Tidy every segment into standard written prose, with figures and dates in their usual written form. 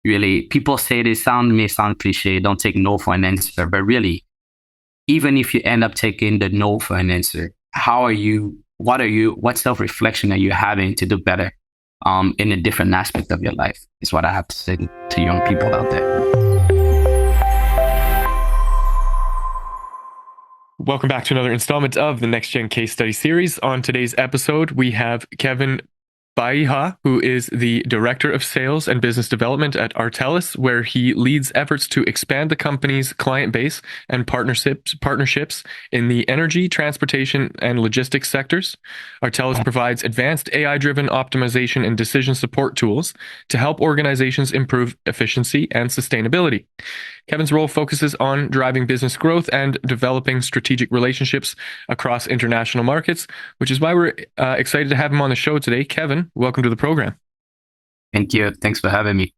really, people say may sound cliche, don't take no for an answer, but really, even if you end up taking the no for an answer, what self-reflection are you having to do better in a different aspect of your life is what I have to say to young people out there. Welcome back to another installment of the Next Gen Case Study Series. On today's episode, we have Kevin Bayiha, who is the Director of Sales and Business Development at Artelys, where he leads efforts to expand the company's client base and partnerships in the energy, transportation, and logistics sectors. Artelys provides advanced AI-driven optimization and decision support tools to help organizations improve efficiency and sustainability. Kevin's role focuses on driving business growth and developing strategic relationships across international markets, which is why we're excited to have him on the show today. Kevin, welcome to the program. Thank you. Thanks for having me.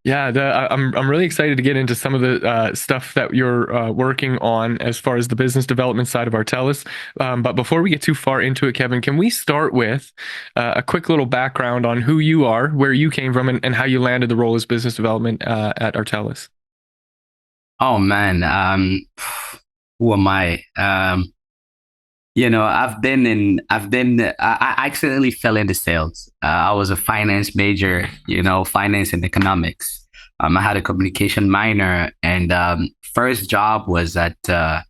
Yeah, I'm really excited to get into some of the stuff that you're working on as far as the business development side of Artelys. But before we get too far into it, Kevin, can we start with a quick little background on who you are, where you came from, and how you landed the role as business development at Artelys? Oh man, who am I? I accidentally fell into sales. I was a finance major, finance and economics. I had a communication minor, and first job was at a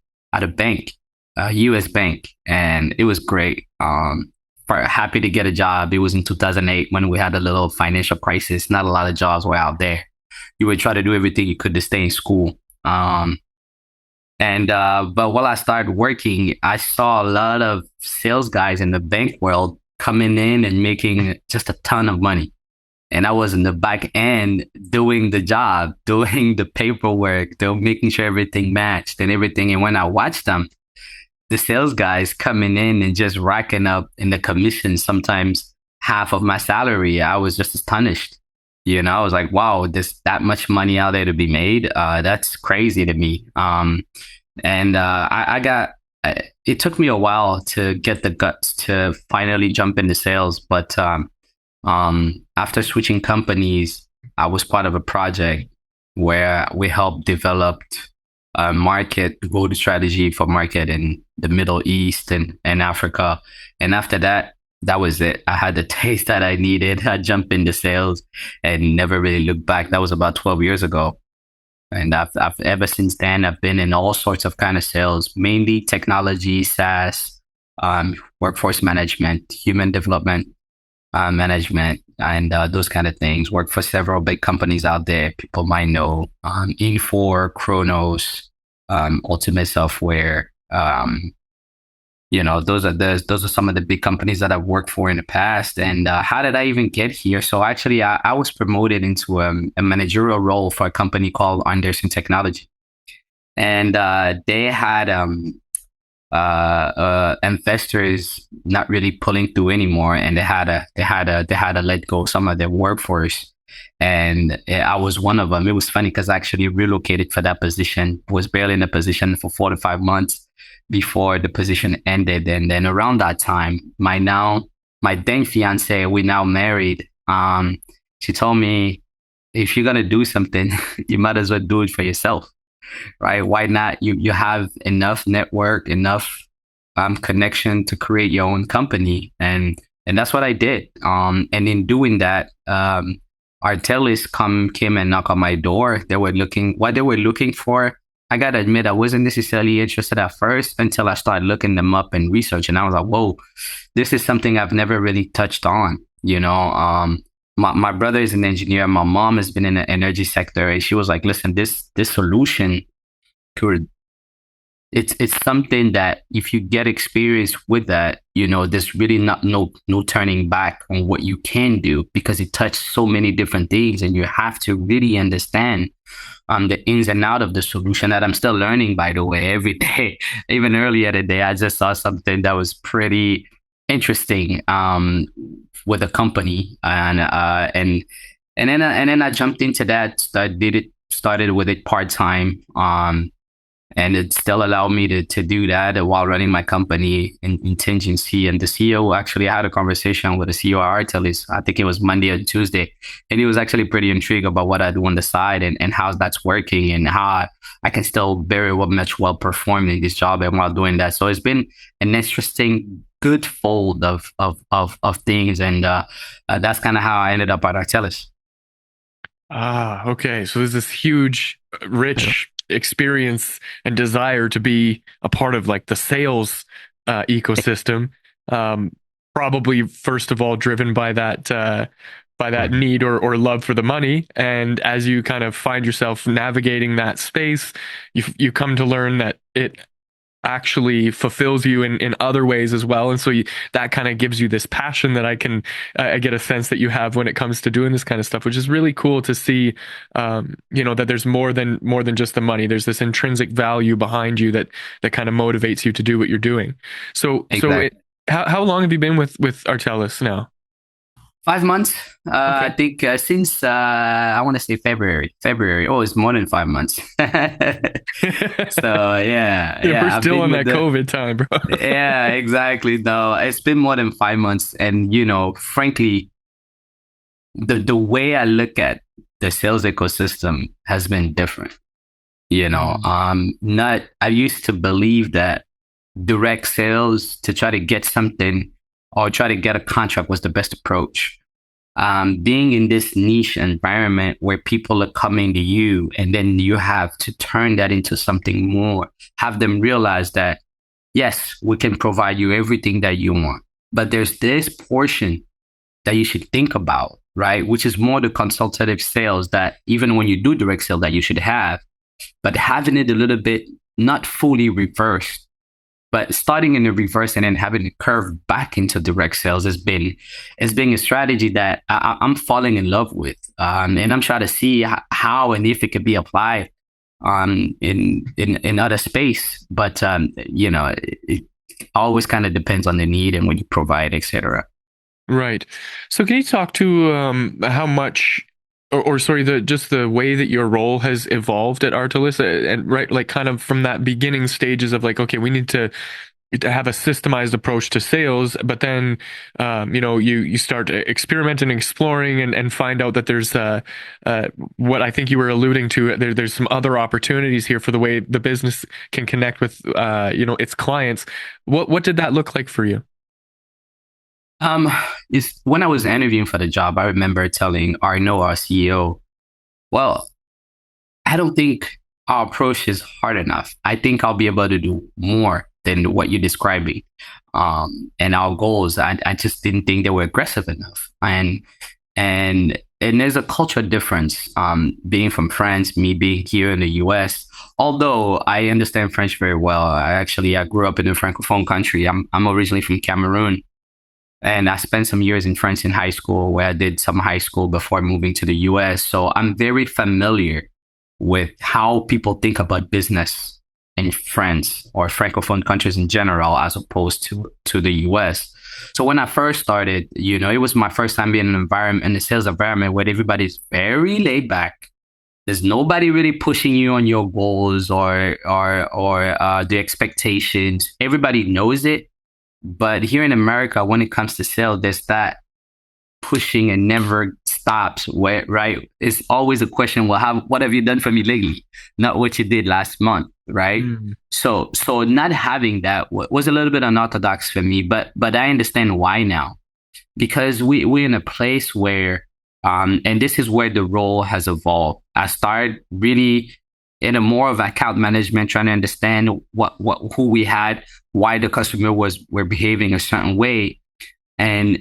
bank, a U.S. bank, and it was great. Happy to get a job. It was in 2008 when we had a little financial crisis. Not a lot of jobs were out there. You would try to do everything you could to stay in school. But while I started working, I saw a lot of sales guys in the bank world coming in and making just a ton of money. And I was in the back end doing the job, doing the paperwork, making sure everything matched and everything. And when I watched them, the sales guys coming in and just racking up in the commission, sometimes half of my salary, I was just astonished. I was like, wow, there's that much money out there to be made. That's crazy to me. It took me a while to get the guts to finally jump into sales. But after switching companies, I was part of a project where we helped develop a market growth strategy for market in the Middle East and Africa. And after that, that was it. I had the taste that I needed. I jumped into sales and never really looked back. That was about 12 years ago. And I've ever since then, I've been in all sorts of kind of sales, mainly technology, SaaS, workforce management, human development management, and those kind of things. Worked for several big companies out there. People might know Infor, Kronos, Ultimate Software. Those are some of the big companies that I've worked for in the past. And how did I even get here? So actually, I was promoted into a managerial role for a company called Anderson Technology, and they had investors not really pulling through anymore, and they had to let go some of their workforce. And I was one of them. It was funny because I actually relocated for that position. Was barely in the position for 4 to 5 months before the position ended. And then around that time, my then fiance, we now married. She told me, if you're gonna do something, you might as well do it for yourself, right? Why not? You have enough network, enough connection to create your own company, and that's what I did. And in doing that, Artelys came and knocked on my door. They were looking for. I gotta admit, I wasn't necessarily interested at first until I started looking them up and research, and I was like, "Whoa, this is something I've never really touched on." My brother is an engineer. My mom has been in the energy sector, and she was like, "Listen, this solution could it's something that if you get experience with that, there's really no turning back on what you can do because it touches so many different things, and you have to really understand the ins and out of the solution that I'm still learning, by the way, every day. Even earlier today, I just saw something that was pretty interesting with a company, and then I jumped into that. Started with it part time. and it still allowed me to do that while running my company in contingency. And the CEO, actually, I had a conversation with the CEO of Artelys. I think it was Monday or Tuesday, and he was actually pretty intrigued about what I do on the side and how that's working and how I can still very well perform in this job and while doing that. So it's been an interesting, good fold of things, and that's kind of how I ended up at Artelys. Ah, okay. So there's this huge, rich experience and desire to be a part of like the sales ecosystem. Um, Probably first of all driven by that need or love for the money. And as you kind of find yourself navigating that space, you come to learn that it actually fulfills you in other ways as well. And so that kind of gives you this passion that I get a sense that you have when it comes to doing this kind of stuff, which is really cool to see, that there's more than just the money. There's this intrinsic value behind you that kind of motivates you to do what you're doing. Exactly. How long have you been with Artelys now? 5 months. I Okay. think since I want to say February. February. Oh, it's more than 5 months. So yeah, Yeah, we're yeah. I've still been in with that the. COVID time, bro. Yeah, exactly. No, it's been more than 5 months, and frankly, the way I look at the sales ecosystem has been different. Mm, Not. I used to believe that direct sales to try to get something or try to get a contract was the best approach. Being in this niche environment where people are coming to you and then you have to turn that into something more, have them realize that, yes, we can provide you everything that you want, but there's this portion that you should think about, right? Which is more the consultative sales that even when you do direct sale that you should have, but having it a little bit not fully reversed, but starting in the reverse and then having it curve back into direct sales has been a strategy that I'm falling in love with, and I'm trying to see how and if it could be applied in other space. But it always kind of depends on the need and what you provide, etc. right. So can you talk to how much or sorry, the way that your role has evolved at Artelys, and right, like kind of from that beginning stages of like, okay, we need to have a systemized approach to sales, but then you start experimenting, exploring, and find out that there's what I think you were alluding to. There's some other opportunities here for the way the business can connect with its clients. What did that look like for you? Um, is when I was interviewing for the job, I remember telling Arno, our CEO, well, I don't think our approach is hard enough. I think I'll be able to do more than what you're describing. And our goals, I just didn't think they were aggressive enough. And there's a cultural difference. Being from France, me being here in the US. Although I understand French very well, I grew up in a francophone country. I'm originally from Cameroon, and I spent some years in France in high school, where I did some high school before moving to the US. So I'm very familiar with how people think about business in France or francophone countries in general, as opposed to the US. So when I first started, it was my first time being in an environment, in a sales environment, where everybody's very laid back. There's nobody really pushing you on your goals or the expectations. Everybody knows it, but here in America, when it comes to sales, there's that pushing and never stops. Where right, it's always a question. Well, what have you done for me lately? Not what you did last month, right? Mm, So not having that was a little bit unorthodox for me, but I understand why now, because we're in a place where, and this is where the role has evolved. I started really in a more of account management, trying to understand who we had, why the customer were behaving a certain way, and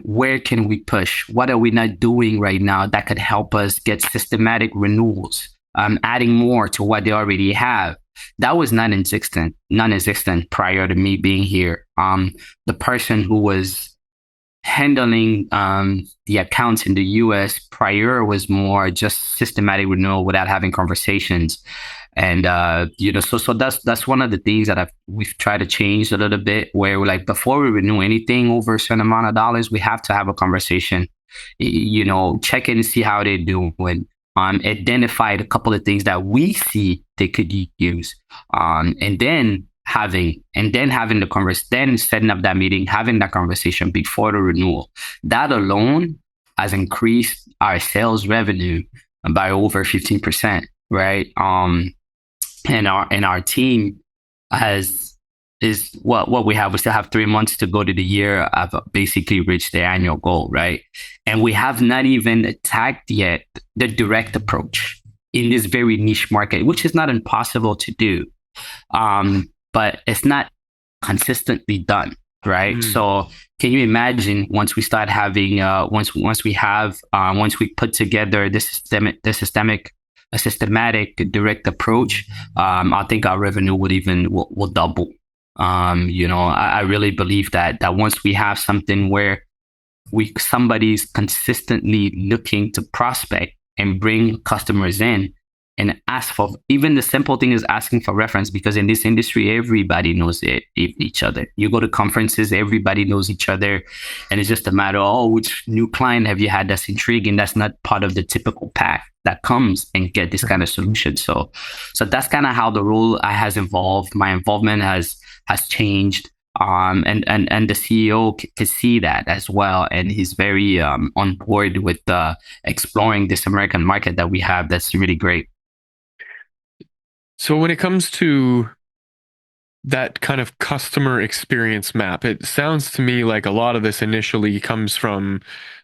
where can we push? What are we not doing right now that could help us get systematic renewals, adding more to what they already have? That was non-existent prior to me being here. The person who was handling the accounts in the US prior was more just systematic renewal without having conversations. And so that's one of the things that we've tried to change a little bit, where we're like, before we renew anything over a certain amount of dollars, we have to have a conversation, check in and see how they do. identified a couple of things that we see they could use, and then having the conversation, then setting up that meeting, having that conversation before the renewal. That alone has increased our sales revenue by over 15%, right? And our team is what we have. We still have 3 months to go to the year. I've basically reached the annual goal, right? And we have not even attacked yet the direct approach in this very niche market, which is not impossible to do, but it's not consistently done, right? So can you imagine once we start having once we put together a systematic direct approach, I think our revenue will double. I really believe that once we have something where somebody's consistently looking to prospect and bring customers in and ask for, even the simple thing is asking for reference, because in this industry, everybody knows each other. You go to conferences, everybody knows each other. And it's just a matter of, oh, which new client have you had that's intriguing? That's not part of the typical pack that comes and get this kind of solution. So that's kind of how the role has evolved. My involvement has changed. And the CEO could see that as well. And he's very on board with exploring this American market that we have. That's really great. So when it comes to that kind of customer experience map, it sounds to me like a lot of this initially comes from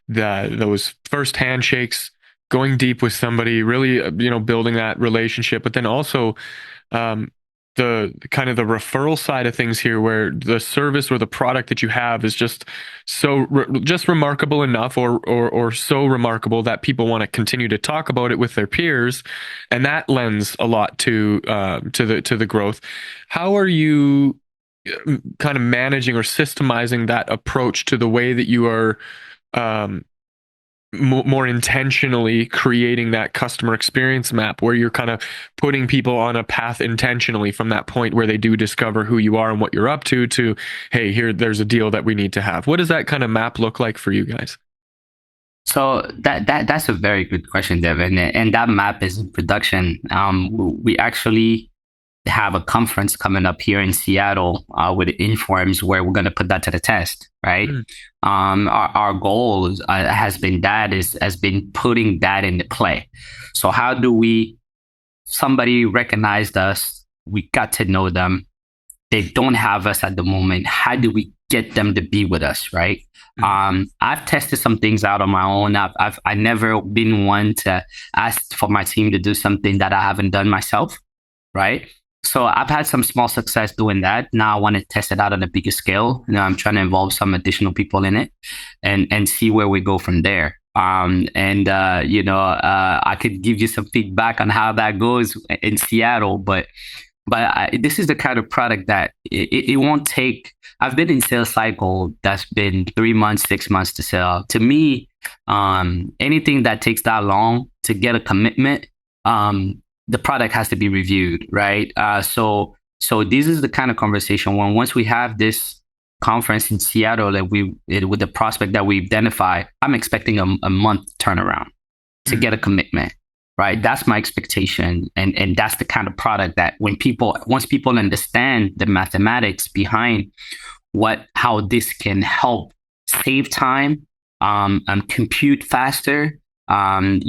those first handshakes, going deep with somebody, really, building that relationship, but then also the kind of the referral side of things here, where the service or the product that you have is just just remarkable enough, or so remarkable that people want to continue to talk about it with their peers, and that lends a lot to the growth. How are you kind of managing or systemizing that approach to the way that you are more intentionally creating that customer experience map, where you're kind of putting people on a path intentionally from that point where they do discover who you are and what you're up to, hey, here, there's a deal that we need to have? What does that kind of map look like for you guys? So that's a very good question, Devin. And that map is in production. We actually have a conference coming up here in Seattle with Informs, where we're going to put that to the test, right? Our goal has been putting that into play. So how do somebody recognized us, we got to know them, they don't have us at the moment, how do we get them to be with us, right? I've tested some things out on my own. I've never been one to ask for my team to do something that I haven't done myself, right? So I've had some small success doing that. Now I want to test it out on a bigger scale. I'm trying to involve some additional people in it and see where we go from there. I could give you some feedback on how that goes in Seattle, but this is the kind of product that it won't take. I've been in sales cycle that's been 3 months, 6 months to sell. To me, anything that takes that long to get a commitment, the product has to be reviewed, right? So this is the kind of conversation when once we have this conference in Seattle that with the prospect that we identify, I'm expecting a month turnaround to get a commitment, right? That's my expectation, and that's the kind of product that once people understand the mathematics behind how this can help save time, compute faster, and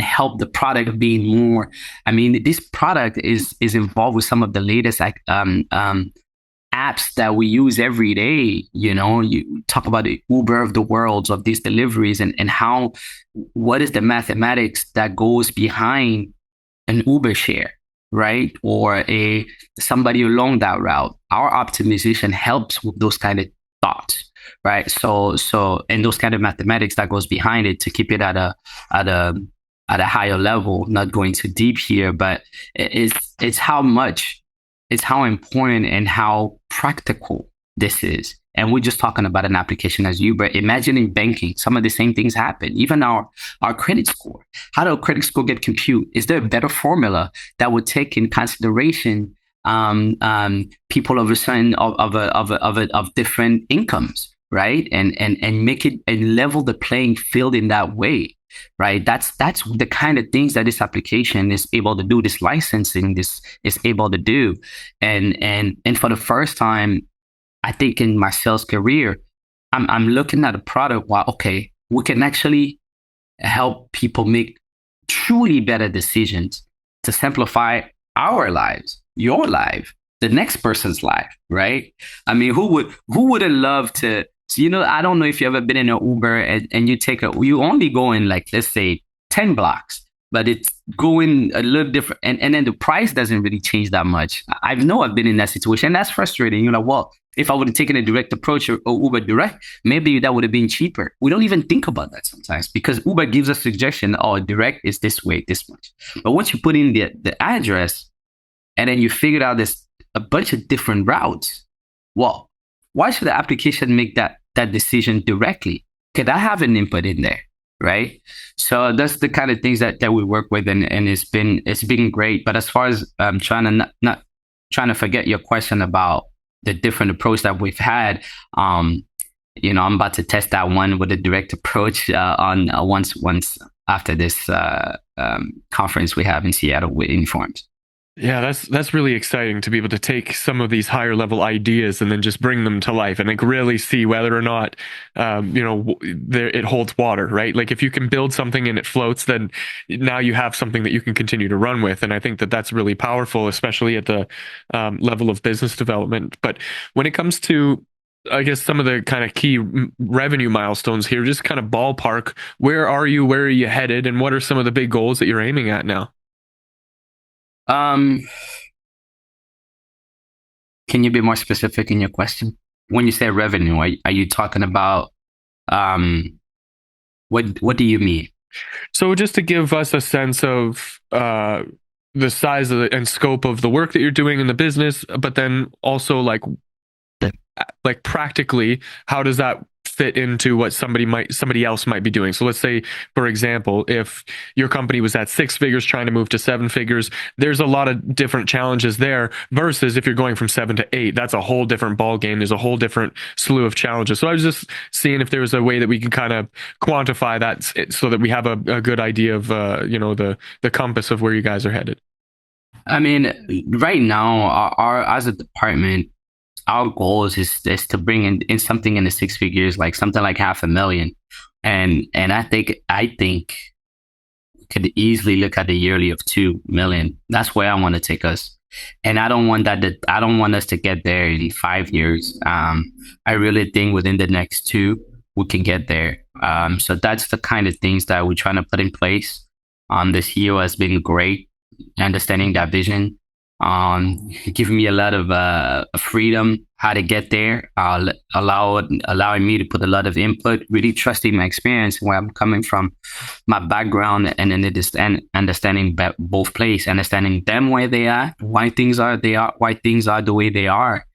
help the product being more. I mean, this product is involved with some of the latest apps that we use every day. You talk about the Uber of the worlds of these deliveries, and what is the mathematics that goes behind an Uber share, right? Or somebody along that route. Our optimization helps with those kind of thoughts, right? So and those kind of mathematics that goes behind it to keep it at a higher level. Not going too deep here, but it's how important and how practical this is. And we're just talking about an application as Uber. Imagine in banking, some of the same things happen. Even our credit score. How does a credit score get computed? Is there a better formula that would take in consideration people of a certain of different incomes, right? And make it and level the playing field in that way. right? That's the kind of things that this application is able to do. This licensing, this is able to do, and for the first time, I think in my sales career, I'm looking at a product. Wow, okay, we can actually help people make truly better decisions to simplify our lives, your life, the next person's life, right? I mean, who wouldn't love to? So, I don't know if you ever been in an Uber and you only go in like, let's say 10 blocks, but it's going a little different. And then the price doesn't really change that much. I know I've been in that situation. That's frustrating. You're like, well, if I would have taken a direct approach or Uber direct, maybe that would have been cheaper. We don't even think about that sometimes because Uber gives us suggestion, oh, direct is this way, this much. But once you put in the address and then you figured out there's a bunch of different routes, well, why should the application make that decision directly? Could I have an input in there? Right. So that's the kind of things that we work with, and it's been great. But as far as trying to not trying to forget your question about the different approach that we've had, I'm about to test that one with a direct approach on once after this conference we have in Seattle with Informs. Yeah, that's really exciting to be able to take some of these higher level ideas and then just bring them to life and like really see whether or not, it holds water, right? Like if you can build something and it floats, then now you have something that you can continue to run with. And I think that that's really powerful, especially at the level of business development. But when it comes to, I guess, some of the kind of key revenue milestones here, just kind of ballpark, where are you headed, and what are some of the big goals that you're aiming at now? Can you be more specific in your question? When you say revenue, are you talking about what do you mean? So just to give us a sense of the size of and scope of the work that you're doing in the business, but then also like practically, how does that fit into what somebody else might be doing? So let's say, for example, if your company was at 6 figures trying to move to 7 figures, there's a lot of different challenges there versus if you're going from 7 to 8, that's a whole different ball game. There's a whole different slew of challenges. So I was just seeing if there was a way that we can kind of quantify that so that we have a good idea of the compass of where you guys are headed. I mean, right now, our as a department, our goal is to bring in something in the 6 figures, like something like $500,000, and I think we could easily look at the yearly of 2 million. That's where I want to take us, and I don't want I don't want us to get there in 5 years. I really think within the next 2 we can get there. So that's the kind of things that we're trying to put in place. The CEO has been great, understanding that vision. Giving me a lot of freedom how to get there, allowing me to put a lot of input, really trusting my experience, where I'm coming from, my background, and then understanding both places, understanding them where they are, why things are the way they are,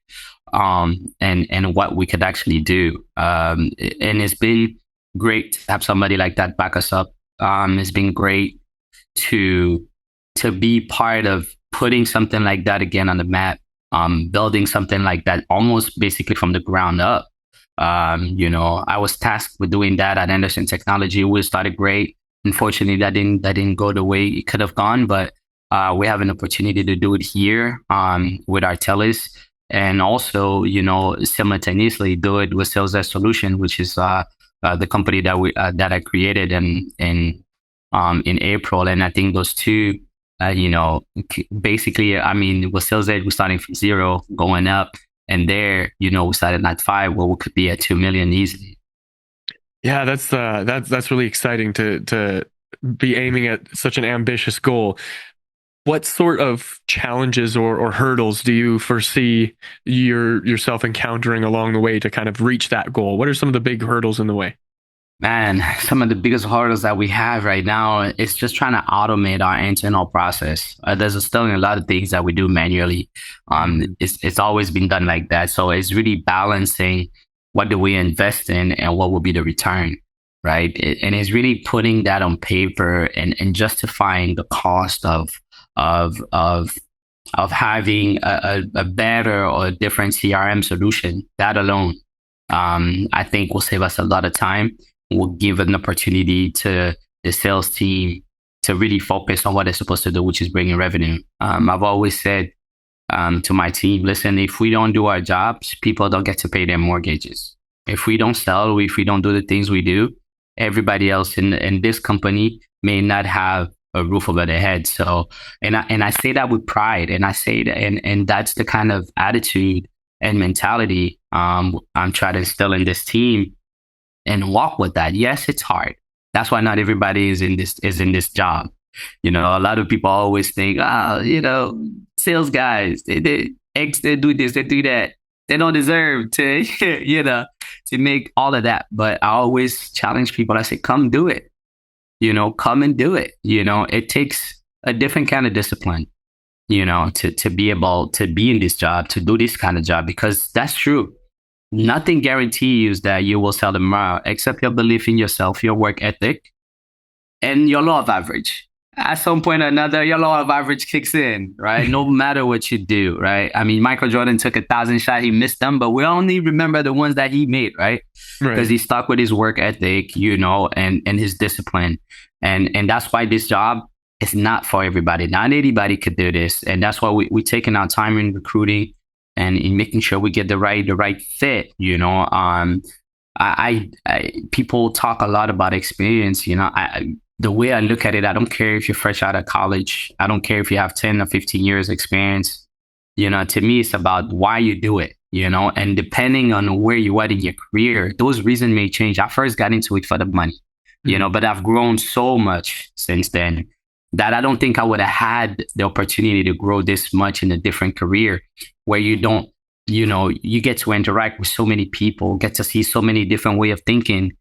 and what we could actually do. And it's been great to have somebody like that back us up. It's been great to be part of putting something like that again on the map, building something like that almost basically from the ground up. I was tasked with doing that at Anderson Technology. We started great. Unfortunately, that didn't go the way it could have gone, but we have an opportunity to do it here with Artelys, and also, simultaneously do it with Sales Solution, which is the company that I created in April. And I think those two, basically, I mean, with Sales Edge, we're starting from 0, going up, and there, we started at 5, where we could be at 2 million easily. Yeah, that's really exciting to be aiming at such an ambitious goal. What sort of challenges or hurdles do you foresee yourself encountering along the way to kind of reach that goal? What are some of the big hurdles in the way? Man, some of the biggest hurdles that we have right now is just trying to automate our internal process. There's still a lot of things that we do manually. It's always been done like that. So it's really balancing what do we invest in and what will be the return, right? And it's really putting that on paper and justifying the cost of having a better or different CRM solution. That alone, I think will save us a lot of time. Will give an opportunity to the sales team to really focus on what they're supposed to do, which is bringing revenue. I've always said to my team, listen, if we don't do our jobs, people don't get to pay their mortgages. If we don't sell, if we don't do the things we do, everybody else in this company may not have a roof over their head. So, and I say that with pride, and I say that, and that's the kind of attitude and mentality I'm trying to instill in this team and walk with that. Yes, it's hard. That's why not everybody is in this job. You know, a lot of people always think, sales guys, they do this, they do that. They don't deserve to, to make all of that. But I always challenge people. I say, come do it. Come and do it. It takes a different kind of discipline, to be able to be in this job, to do this kind of job, because that's true. Nothing guarantees that you will sell tomorrow except your belief in yourself, your work ethic, and your law of average. At some point or another, your law of average kicks in, right? No matter what you do, right? I mean, Michael Jordan took 1,000 shots, he missed them, but we only remember the ones that he made, right? Because he stuck with his work ethic, and his discipline. And that's why this job is not for everybody. Not anybody could do this. And that's why we're taking our time in recruiting and in making sure we get the right fit. People talk a lot about experience. The way I look at it, I don't care if you're fresh out of college. I don't care if you have 10 or 15 years experience. To me, it's about why you do it, and depending on where you are in your career, those reasons may change. I first got into it for the money, but I've grown so much since then that I don't think I would have had the opportunity to grow this much in a different career where you don't, you get to interact with so many people, get to see so many different way of thinking,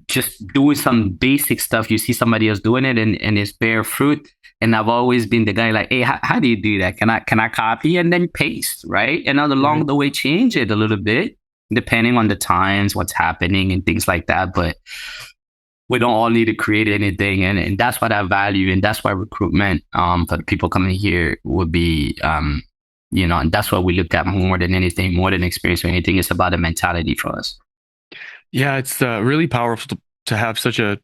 just doing some basic stuff. You see somebody else doing it and it's bear fruit. And I've always been the guy like, hey, how do you do that? Can I copy and then paste, right? And along the way, change it a little bit, depending on the times, what's happening and things like that. But we don't all need to create anything. And that's what I value. And that's why recruitment for the people coming here would be, and that's what we look at more than anything, more than experience or anything. It's about the mentality for us. Yeah, it's really powerful to have such a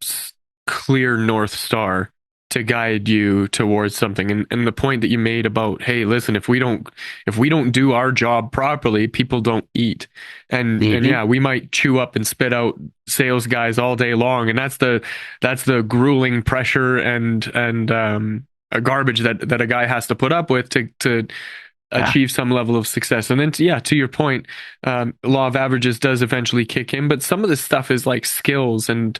clear North Star to guide you towards something. And the point that you made about, hey, listen, if we don't do our job properly, people don't eat. And yeah, we might chew up and spit out sales guys all day long. And that's the grueling pressure and a garbage that a guy has to put up with to achieve some level of success. And then to your point, law of averages does eventually kick in, but some of this stuff is like skills and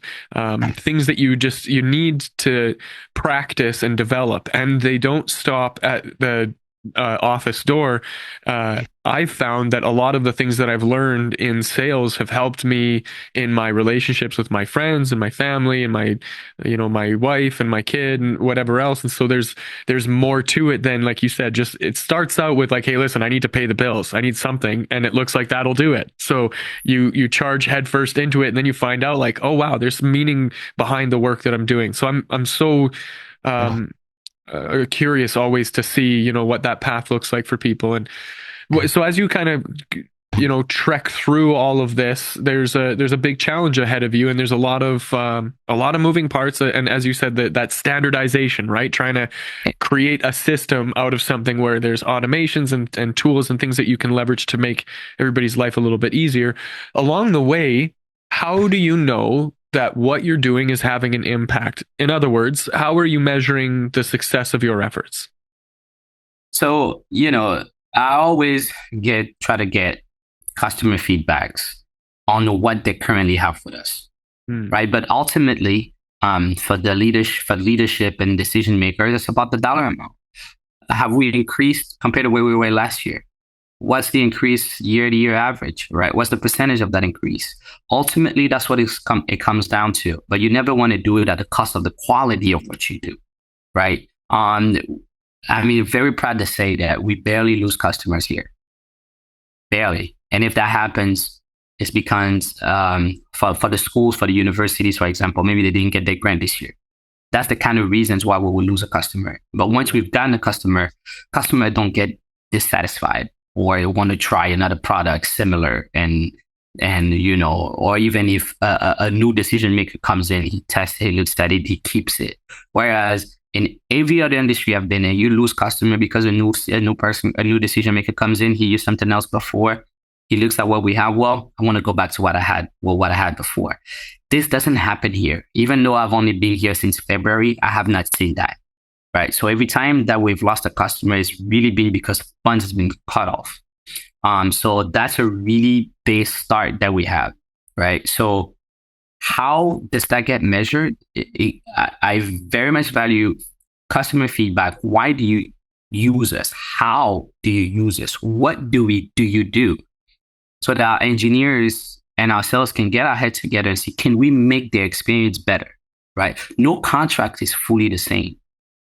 things that you need to practice and develop, and they don't stop at the office door. I've found that a lot of the things that I've learned in sales have helped me in my relationships with my friends and my family and my wife and my kid and whatever else. And so there's more to it than, like you said, just it starts out with like, hey, listen, I need to pay the bills. I need something. And it looks like that'll do it. So you charge headfirst into it, and then you find out like, oh, wow, there's meaning behind the work that I'm doing. So I'm so curious always to see, what that path looks like for people. And so as you kind of, trek through all of this, there's a big challenge ahead of you, and there's a lot of moving parts. And as you said, that standardization, right? Trying to create a system out of something where there's automations and tools and things that you can leverage to make everybody's life a little bit easier. Along the way, how do you know that what you're doing is having an impact? In other words, how are you measuring the success of your efforts? So, I always try to get customer feedbacks on what they currently have with us, right? But ultimately, for leadership and decision makers, it's about the dollar amount. Have we increased compared to where we were last year? What's the increase year-to-year average, right? What's the percentage of that increase? Ultimately, that's what it comes down to. But you never want to do it at the cost of the quality of what you do, right? Very proud to say that we barely lose customers here. Barely. And if that happens, it's because for the schools, for the universities, for example, maybe they didn't get their grant this year. That's the kind of reasons why we will lose a customer. But once we've gotten a customer don't get dissatisfied or want to try another product similar. And And, or even if a new decision maker comes in, he tests it, he looks at it, he keeps it. Whereas in every other industry I've been in, you lose customer because a new decision maker comes in, he used something else before. He looks at what we have. Well, I want to go back to what I had before. This doesn't happen here. Even though I've only been here since February, I have not seen that. Right. So every time that we've lost a customer, it's really been because funds has been cut off. So that's a really base start that we have. Right. So how does that get measured? I very much value customer feedback. Why do you use us? How do you use us? What do you do? So that our engineers and our sales can get our heads together and see, can we make their experience better? Right? No contract is fully the same.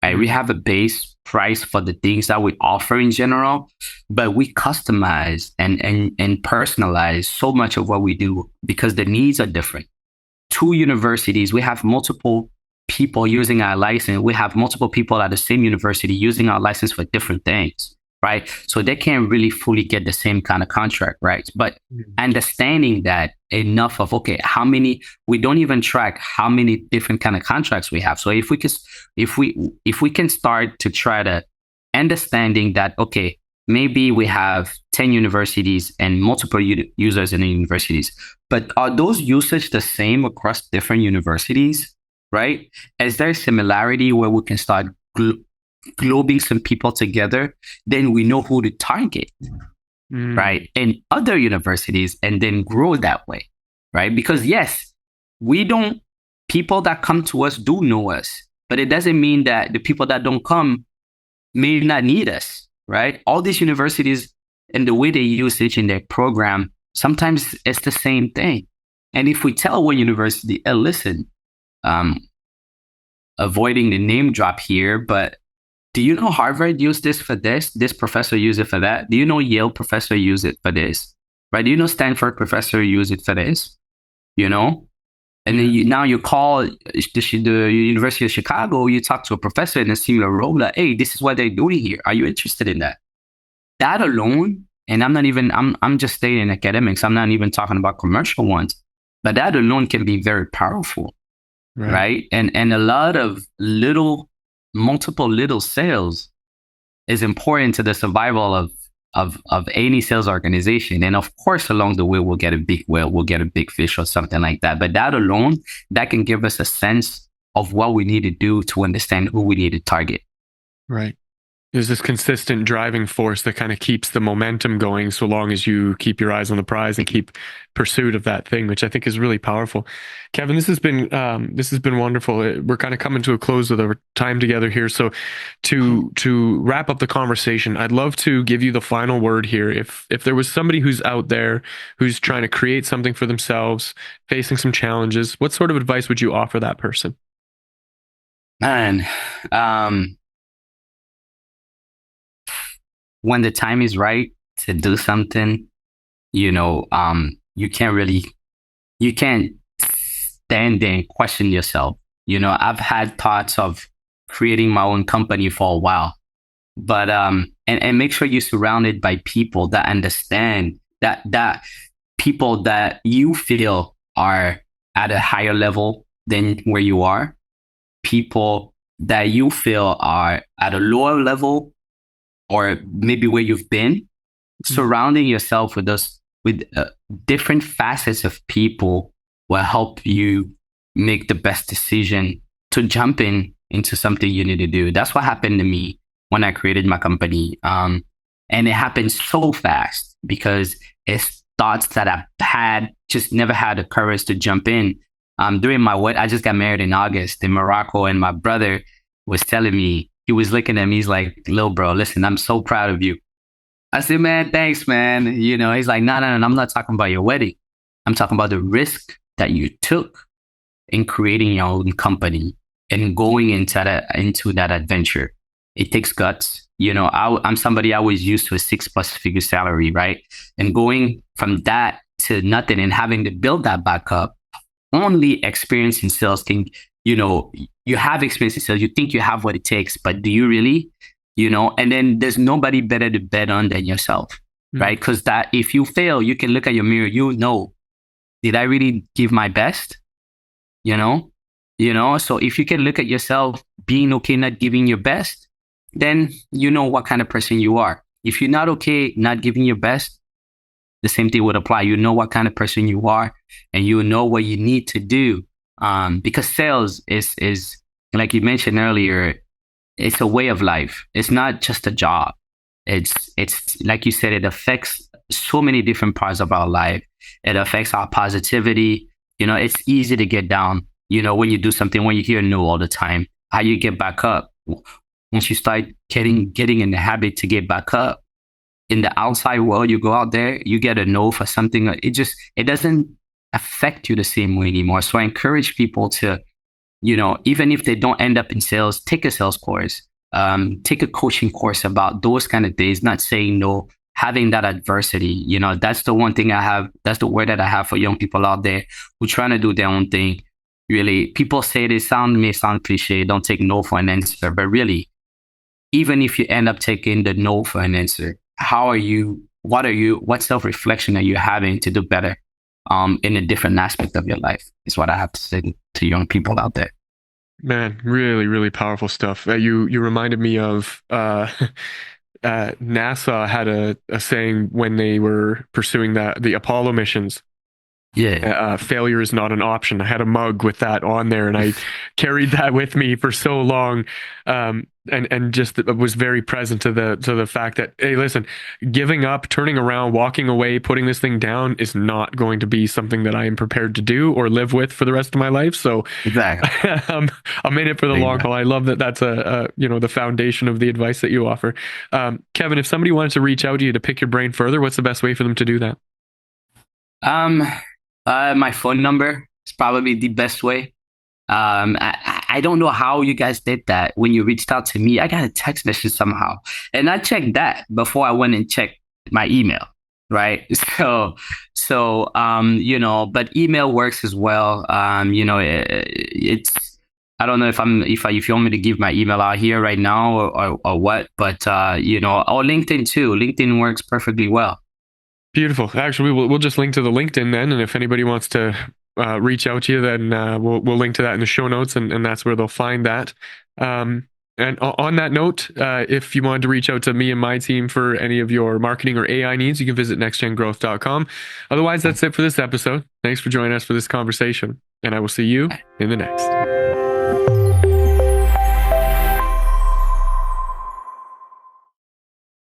Right? We have a base price for the things that we offer in general, but we customize and personalize so much of what we do because the needs are different. 2 universities, we have multiple people using our license. We have multiple people at the same university using our license for different things, right? So they can't really fully get the same kind of contract, right? But understanding that enough of, okay, we don't even track how many different kind of contracts we have. So if we can start to try to understanding that, okay, maybe we have 10 universities and multiple users in the universities, but are those usage the same across different universities, right? Is there a similarity where we can start globing some people together? Then we know who to target, right? In other universities, and then grow that way, right? Because yes, people that come to us do know us, but it doesn't mean that the people that don't come may not need us, right? All these universities and the way they use it in their program, sometimes it's the same thing. And if we tell one university, hey, listen, avoiding the name drop here, but do you know Harvard used this for this? This professor used it for that. Do you know Yale professor used it for this? Right? Do you know Stanford professor used it for this? And then now you call the University of Chicago, you talk to a professor in a similar role, like, hey, this is what they're doing here. Are you interested in that? That alone, and I'm just stating academics, I'm not even talking about commercial ones, but that alone can be very powerful, right? And a lot of multiple little sales is important to the survival of any sales organization. And of course, along the way, we'll get a big whale, we'll get a big fish or something like that. But that alone, that can give us a sense of what we need to do to understand who we need to target. Right. There's this consistent driving force that kind of keeps the momentum going so long as you keep your eyes on the prize and keep pursuit of that thing, which I think is really powerful. Kevin, this has been wonderful. We're kind of coming to a close of our time together here. So to wrap up the conversation, I'd love to give you the final word here. If there was somebody who's out there who's trying to create something for themselves, facing some challenges, what sort of advice would you offer that person? Man, when the time is right to do something, you can't stand there and question yourself. I've had thoughts of creating my own company for a while, but and make sure you're surrounded by people that understand that people that you feel are at a higher level than where you are, people that you feel are at a lower level or maybe where you've been. Surrounding yourself with different facets of people will help you make the best decision to jump into something you need to do. That's what happened to me when I created my company. And it happened so fast because it's thoughts that I've had, just never had the courage to jump in. During my wedding, I just got married in August in Morocco, and my brother was telling me, he was looking at me, he's like, little bro, listen, I'm so proud of you. I said, man, thanks, man. He's like, no, I'm not talking about your wedding. I'm talking about the risk that you took in creating your own company and going into that adventure. It takes guts. I'm somebody, I was used to a 6+ figure salary, right? And going from that to nothing and having to build that back up, only experience in sales can, you have experience in sales, you think you have what it takes, but do you really? And then there's nobody better to bet on than yourself, right? Because that if you fail, you can look at your mirror, Did I really give my best? You know, so if you can look at yourself being okay not giving your best, then you know what kind of person you are. If you're not okay not giving your best, the same thing would apply. You know what kind of person you are, and you know what you need to do. Because sales is like you mentioned earlier, it's a way of life. It's not just a job. It's like you said, it affects so many different parts of our life. It affects our positivity. It's easy to get down. When you do something, when you hear no all the time, how you get back up. Once you start getting in the habit to get back up, in the outside world, you go out there, you get a no for something. It doesn't affect you the same way anymore. So I encourage people to, even if they don't end up in sales, take a sales course, take a coaching course about those kind of things, not saying no, having that adversity. That's the one thing I have. That's the word that I have for young people out there who are trying to do their own thing. Really, people say may sound cliche, don't take no for an answer, but really, even if you end up taking the no for an answer, what self-reflection are you having to do better in a different aspect of your life is what I have to say to young people out there. Man, really, really powerful stuff. You reminded me of NASA had a saying when they were pursuing the Apollo missions. Yeah. Failure is not an option. I had a mug with that on there, and I carried that with me for so long, and just was very present to the fact that, hey, listen, giving up, turning around, walking away, putting this thing down is not going to be something that I am prepared to do or live with for the rest of my life. So Exactly. I'm in it for the long haul. I love that. That's the foundation of the advice that you offer. Kevin, if somebody wanted to reach out to you to pick your brain further, what's the best way for them to do that? My phone number is probably the best way. I don't know how you guys did that when you reached out to me. I got a text message somehow, and I checked that before I went and checked my email. Right. But email works as well. It's, I don't know if you want me to give my email out here right now or what, but or LinkedIn too. LinkedIn works perfectly well. Beautiful. Actually, we'll just link to the LinkedIn then, and if anybody wants to reach out to you, then we'll link to that in the show notes, and that's where they'll find that. And on that note, if you wanted to reach out to me and my team for any of your marketing or AI needs, you can visit nextgengrowth.com. Otherwise, that's it for this episode. Thanks for joining us for this conversation, and I will see you in the next.